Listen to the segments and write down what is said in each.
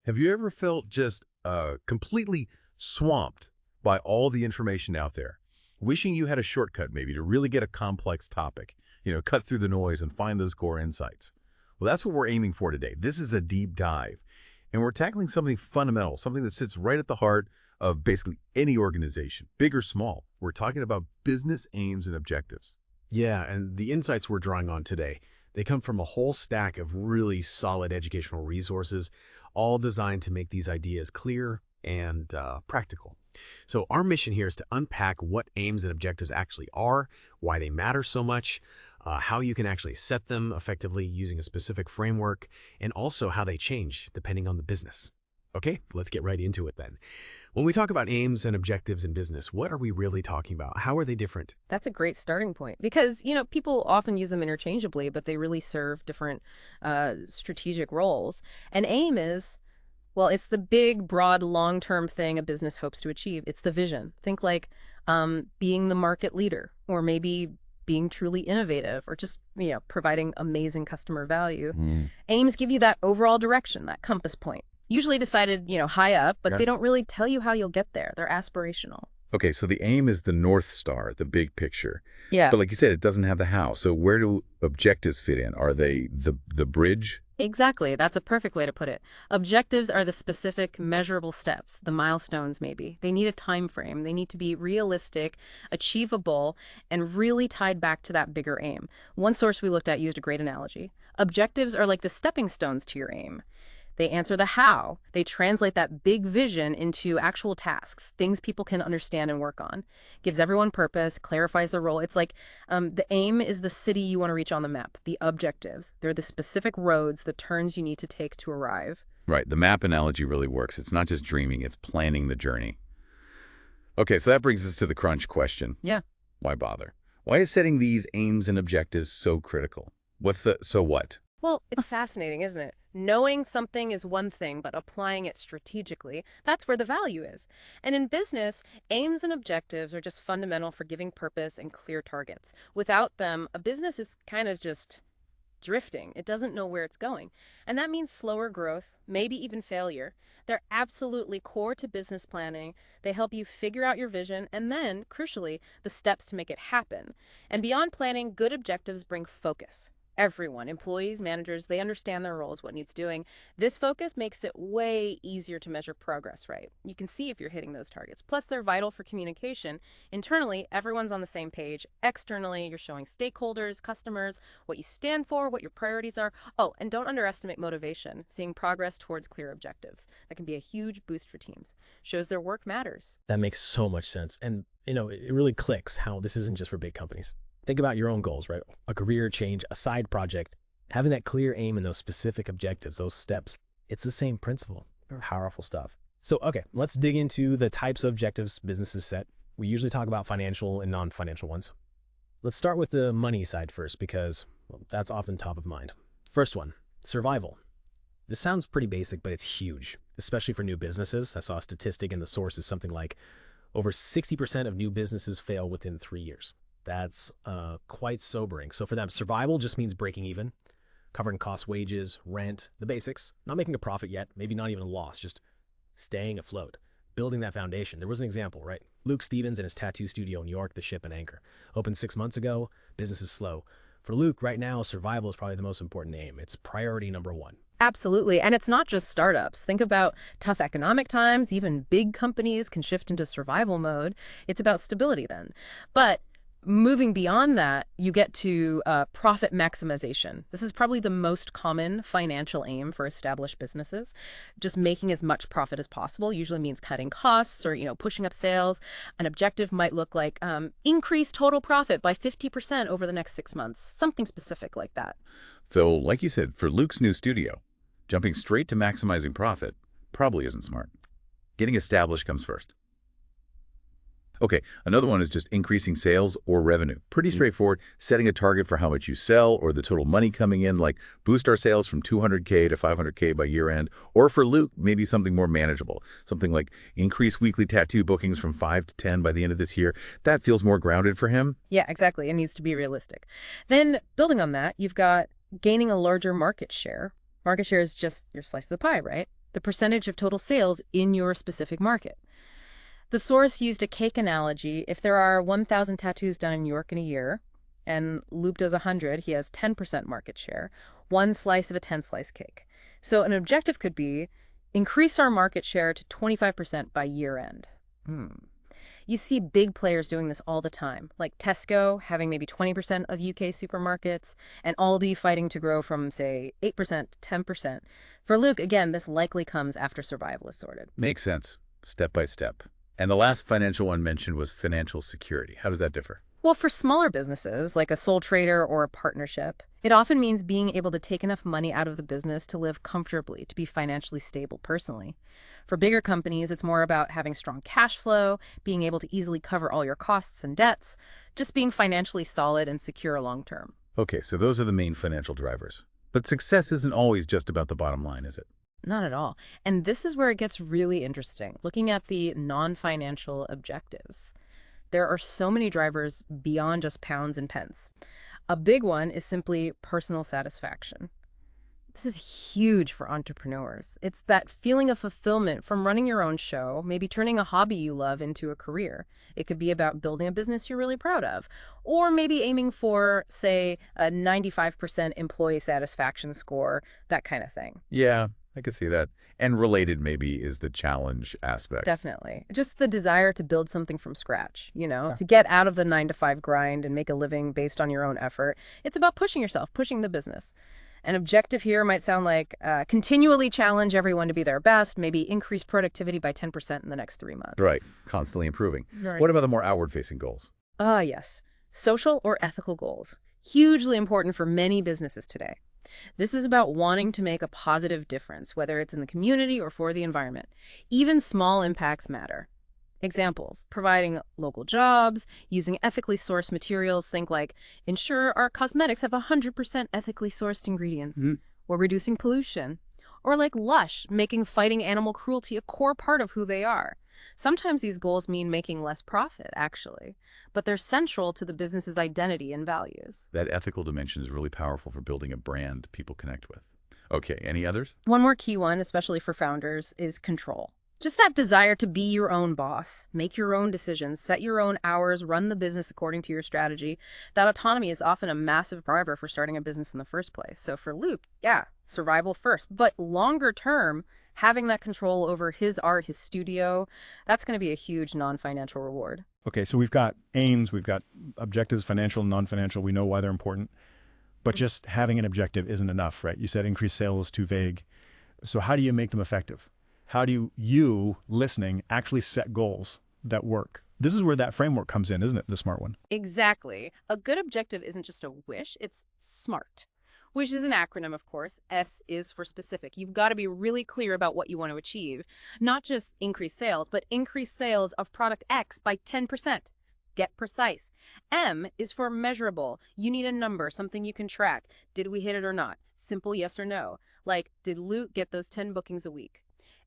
Have you ever felt just completely swamped by all the information out there? Wishing you had a shortcut maybe to really get a complex topic, cut through the noise and find those core insights. Well, that's what we're aiming for today. This is a deep dive, and we're tackling something fundamental, something that sits right at the heart of basically any organization, big or small. We're talking about business aims and objectives. Yeah, and the insights we're drawing on today, they come from a whole stack of really solid educational resources, all designed to make these ideas clear and practical. So our mission here is to unpack what aims and objectives actually are, why they matter so much, how you can actually set them effectively using a specific framework, and also how they change depending on the business. Okay, let's get right into it then. When we talk about aims and objectives in business, what are we really talking about? How are they different? That's a great starting point because, people often use them interchangeably, but they really serve different strategic roles. An aim is, well, it's the big, broad, long-term thing a business hopes to achieve. It's the vision. Think like being the market leader, or maybe being truly innovative, or just, providing amazing customer value. Aims give you that overall direction, that compass point. Usually decided, high up, but they don't really tell you how you'll get there. They're aspirational. Okay, so the aim is the North Star, the big picture. Yeah. But like you said, it doesn't have the how. So where do objectives fit in? Are they the bridge? Exactly. That's a perfect way to put it. Objectives are the specific, measurable steps, the milestones maybe. They need a time frame. They need to be realistic, achievable, and really tied back to that bigger aim. One source we looked at used a great analogy. Objectives are like the stepping stones to your aim. They answer the how. They translate that big vision into actual tasks, things people can understand and work on. Gives everyone purpose, clarifies the role. It's like the aim is the city you want to reach on the map. The objectives, they're the specific roads, the turns you need to take to arrive. Right. The map analogy really works. It's not just dreaming, it's planning the journey. Okay, so that brings us to the crunch question. Yeah. Why bother? Why is setting these aims and objectives so critical? What's the so what? Well, it's fascinating, isn't it? Knowing something is one thing, but applying it strategically, that's where the value is. And in business, aims and objectives are just fundamental for giving purpose and clear targets. Without them, a business is kind of just drifting. It doesn't know where it's going. And that means slower growth, maybe even failure. They're absolutely core to business planning. They help you figure out your vision and then, crucially, the steps to make it happen. And beyond planning, good objectives bring focus. Everyone, employees, managers, they understand their roles, what needs doing. This focus makes it way easier to measure progress, right? You can see if you're hitting those targets. Plus, they're vital for communication. Internally, everyone's on the same page. Externally, you're showing stakeholders, customers, what you stand for, what your priorities are. Oh, and don't underestimate motivation. Seeing progress towards clear objectives. That can be a huge boost for teams. Shows their work matters. That makes so much sense. And, it really clicks how this isn't just for big companies. Think about your own goals, right? A career change, a side project, having that clear aim and those specific objectives, those steps. It's the same principle. Powerful stuff. So, okay, let's dig into the types of objectives businesses set. We usually talk about financial and non-financial ones. Let's start with the money side first because that's often top of mind. First one, survival. This sounds pretty basic, but it's huge, especially for new businesses. I saw a statistic and the source is something like over 60% of new businesses fail within 3 years. That's quite sobering. So for them, survival just means breaking even, covering costs, wages, rent, the basics, not making a profit yet, maybe not even a loss, just staying afloat, building that foundation. There was an example, right? Luke Stevens and his tattoo studio in New York, The Ship and Anchor. Opened 6 months ago, business is slow. For Luke, right now, survival is probably the most important aim. It's priority number one. Absolutely. And it's not just startups. Think about tough economic times. Even big companies can shift into survival mode. It's about stability then. But moving beyond that, you get to profit maximization. This is probably the most common financial aim for established businesses. Just making as much profit as possible usually means cutting costs or, pushing up sales. An objective might look like increase total profit by 50% over the next 6 months, something specific like that. Though, like you said, for Luke's new studio, jumping straight to maximizing profit probably isn't smart. Getting established comes first. Okay, another one is just increasing sales or revenue. Pretty straightforward, setting a target for how much you sell or the total money coming in, like boost our sales from 200K to 500K by year end. Or for Luke, maybe something more manageable, something like increase weekly tattoo bookings from 5 to 10 by the end of this year. That feels more grounded for him. Yeah, exactly. It needs to be realistic. Then building on that, you've got gaining a larger market share. Market share is just your slice of the pie, right? the percentage of total sales in your specific market. The source used a cake analogy. If there are 1,000 tattoos done in New York in a year, and Loop does 100, he has 10% market share, one slice of a 10-slice cake. So an objective could be increase our market share to 25% by year end. You see big players doing this all the time, like Tesco having maybe 20% of UK supermarkets, and Aldi fighting to grow from, say, 8% to 10%. For Luke, again, this likely comes after survival is sorted. Makes sense, step by step. And the last financial one mentioned was financial security. How does that differ? Well, for smaller businesses, like a sole trader or a partnership, it often means being able to take enough money out of the business to live comfortably, to be financially stable personally. For bigger companies, it's more about having strong cash flow, being able to easily cover all your costs and debts, just being financially solid and secure long term. Okay, so those are the main financial drivers. But success isn't always just about the bottom line, is it? Not at all. And this is where it gets really interesting, looking at the non-financial objectives. There are so many drivers beyond just pounds and pence. A big one is simply personal satisfaction. This is huge for entrepreneurs. It's that feeling of fulfillment from running your own show, maybe turning a hobby you love into a career. It could be about building a business you're really proud of, or maybe aiming for, say, a 95% employee satisfaction score, that kind of thing. Yeah, I could see that. And related maybe is the challenge aspect. Definitely. Just the desire to build something from scratch, to get out of the 9-to-5 grind and make a living based on your own effort. It's about pushing yourself, pushing the business. An objective here might sound like continually challenge everyone to be their best, maybe increase productivity by 10% in the next 3 months. Right, constantly improving. Right. What about the more outward-facing goals? Yes. Social or ethical goals. Hugely important for many businesses today. This is about wanting to make a positive difference, whether it's in the community or for the environment. Even small impacts matter. Examples: providing local jobs, using ethically sourced materials, think like ensure our cosmetics have 100% ethically sourced ingredients, or reducing pollution, or like Lush, making fighting animal cruelty a core part of who they are. Sometimes these goals mean making less profit, actually, but they're central to the business's identity and values. That ethical dimension is really powerful for building a brand people connect with. Okay, any others? One more key one, especially for founders, is control. Just that desire to be your own boss, make your own decisions, set your own hours, run the business according to your strategy. That autonomy is often a massive driver for starting a business in the first place. So for Luke, survival first. But longer term, having that control over his art, his studio, that's going to be a huge non-financial reward. Okay, so we've got aims, we've got objectives, financial and non-financial. We know why they're important. But just having an objective isn't enough, right? You said increased sales is too vague. So how do you make them effective? How do you, listening, actually set goals that work? This is where that framework comes in, isn't it? The SMART one. Exactly. A good objective isn't just a wish, it's SMART, which is an acronym, of course. S is for specific. You've got to be really clear about what you want to achieve. Not just increase sales, but increase sales of product X by 10%. Get precise. M is for measurable. You need a number, something you can track. Did we hit it or not? Simple yes or no. Like, did Luke get those 10 bookings a week?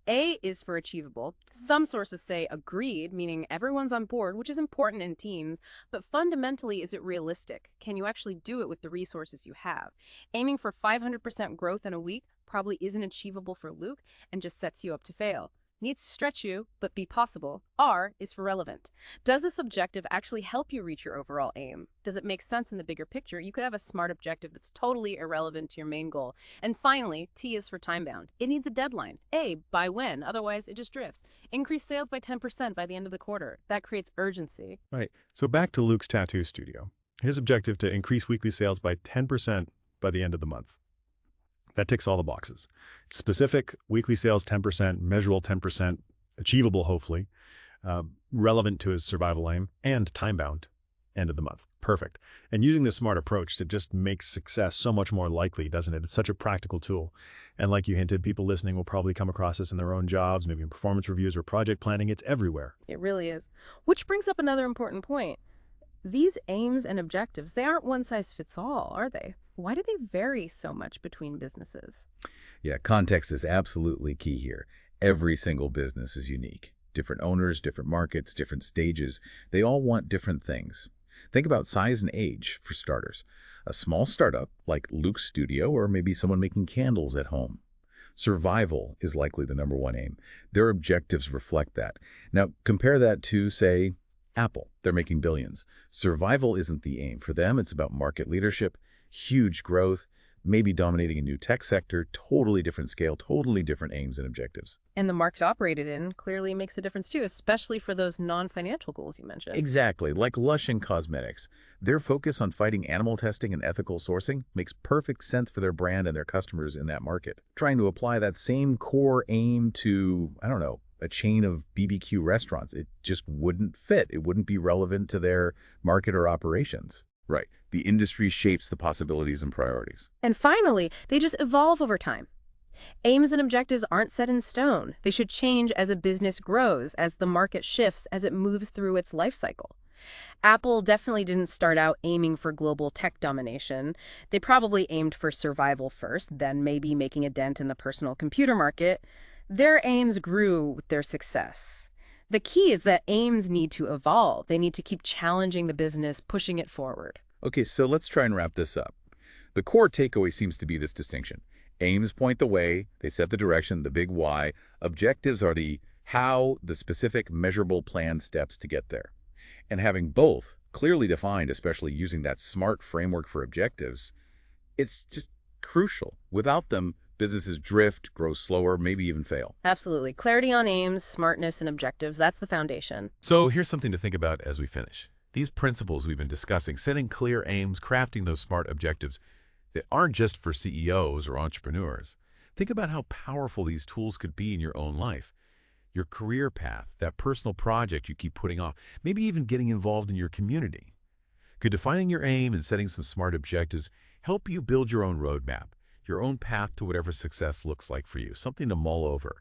A is for achievable. Some sources say agreed, meaning everyone's on board, which is important in teams, but fundamentally, is it realistic? Can you actually do it with the resources you have? Aiming for 500% growth in a week probably isn't achievable for Luke and just sets you up to fail. Needs to stretch you, but be possible. R is for relevant. Does this objective actually help you reach your overall aim? Does it make sense in the bigger picture? You could have a SMART objective that's totally irrelevant to your main goal. And finally, T is for time-bound. It needs a deadline. A, by when? Otherwise, it just drifts. Increase sales by 10% by the end of the quarter. That creates urgency. Right. So back to Luke's tattoo studio. His objective to increase weekly sales by 10% by the end of the month. That ticks all the boxes. Specific, weekly sales 10%, measurable 10%, achievable hopefully, relevant to his survival aim, and time-bound, end of the month. Perfect. And using this SMART approach to just make success so much more likely, doesn't it? It's such a practical tool. And like you hinted, people listening will probably come across this in their own jobs, maybe in performance reviews or project planning. It's everywhere. It really is. Which brings up another important point. These aims and objectives, they aren't one size fits all, are they? Why do they vary so much between businesses? Yeah, context is absolutely key here. Every single business is unique. Different owners, different markets, different stages. They all want different things. Think about size and age, for starters. A small startup, like Luke's studio, or maybe someone making candles at home. Survival is likely the #1 aim. Their objectives reflect that. Now, compare that to, say, Apple. They're making billions. Survival isn't the aim. For them, it's about market leadership, huge growth, maybe dominating a new tech sector, totally different scale, totally different aims and objectives. And the market operated in clearly makes a difference too, especially for those non-financial goals you mentioned. Exactly. Like Lush in cosmetics. Their focus on fighting animal testing and ethical sourcing makes perfect sense for their brand and their customers in that market. Trying to apply that same core aim to, I don't know, a chain of BBQ restaurants, it just wouldn't fit. It wouldn't be relevant to their market or operations. Right. The industry shapes the possibilities and priorities. And finally, they just evolve over time. Aims and objectives aren't set in stone. They should change as a business grows, as the market shifts, as it moves through its life cycle. Apple definitely didn't start out aiming for global tech domination. They probably aimed for survival first, then maybe making a dent in the personal computer market. Their aims grew with their success. The key is that aims need to evolve. They need to keep challenging the business, pushing it forward. Okay, so let's try and wrap this up. The core takeaway seems to be this distinction. Aims point the way, they set the direction, the big why. Objectives are the how, the specific, measurable planned steps to get there. And having both clearly defined, especially using that SMART framework for objectives, it's just crucial. Without them, businesses drift, grow slower, maybe even fail. Absolutely. Clarity on aims, smartness, and objectives, that's the foundation. So here's something to think about as we finish. These principles we've been discussing, setting clear aims, crafting those SMART objectives, they aren't just for CEOs or entrepreneurs. Think about how powerful these tools could be in your own life. Your career path, that personal project you keep putting off, maybe even getting involved in your community. Could defining your aim and setting some SMART objectives help you build your own roadmap, your own path to whatever success looks like for you, something to mull over.